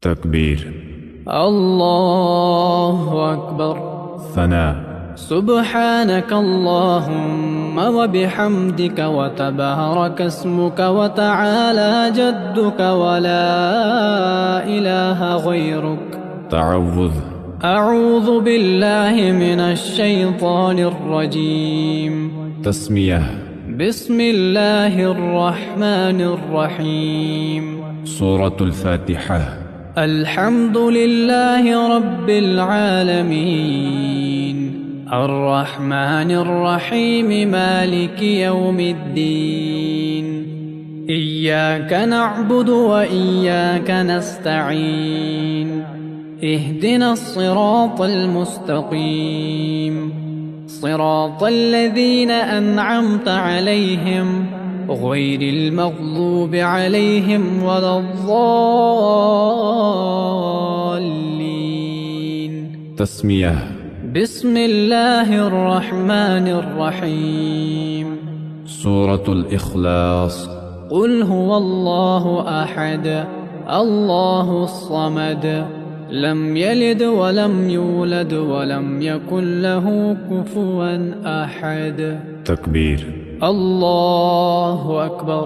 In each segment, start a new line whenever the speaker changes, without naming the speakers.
تكبير.
الله أكبر.
ثناء.
سبحانك اللهم وبحمدك وتبارك اسمك وتعالى جدك ولا إله غيرك.
تعوذ.
أعوذ بالله من الشيطان الرجيم.
تسمية.
بسم الله الرحمن الرحيم.
سورة الفاتحة.
الحمد لله رب العالمين الرحمن الرحيم مالك يوم الدين. إياك نعبد وإياك نستعين. اهدنا الصراط المستقيم صراط الذين أنعمت عليهم غير المغضوب عليهم ولا الضالين.
تسمية.
بسم الله الرحمن الرحيم.
سورة الإخلاص.
قل هو الله أحد الله الصمد لم يلد ولم يولد ولم يكن له كفوا أحد.
تكبير.
الله أكبر.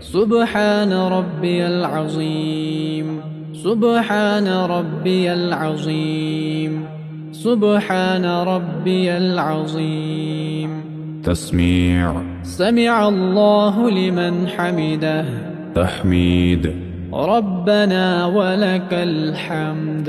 سبحان ربي العظيم سبحان ربي العظيم سبحان ربي العظيم.
تسميع.
سمع الله لمن حمده.
تحميد.
ربنا ولك الحمد.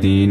3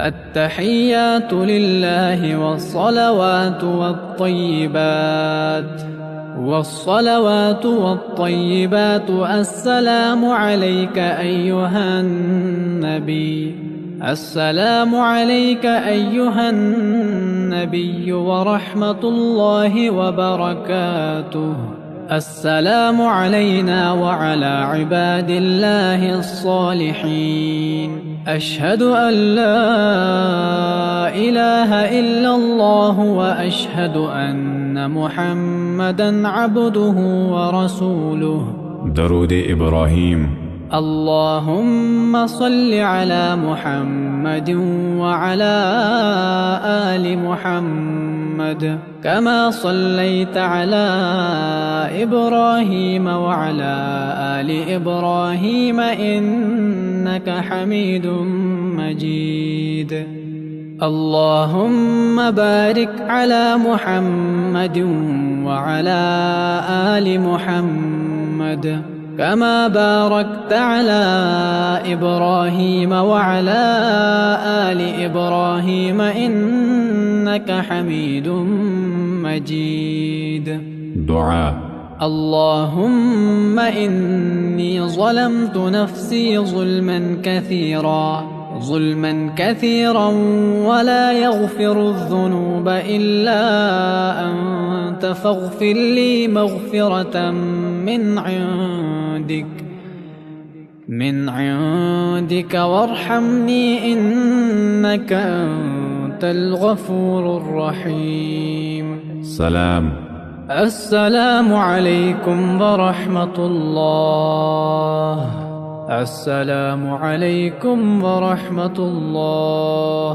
التحيات لله والصلوات والطيبات السلام عليك أيها النبي السلام عليك أيها النبي ورحمة الله وبركاته. السلام علينا وعلى عباد الله الصالحين. أشهد أن لا إله إلا الله وأشهد أن محمدا عبده ورسوله.
درود إبراهيم.
اللهم صل على محمد وعلى آل محمد كما صليت على إبراهيم وعلى آل إبراهيم إنك حميد مجيد. اللهم بارك على محمد وعلى آل محمد كما باركت على إبراهيم وعلى آل إبراهيم إنك حميد مجيد.
دعاء.
اللهم إني ظلمت نفسي ظلما كثيرا ولا يغفر الذنوب إلا أنت فاغفر لي مغفرة من عندك وارحمني إنك أنت الغفور الرحيم.
سلام.
السلام عليكم ورحمة الله. السلام عليكم ورحمة الله.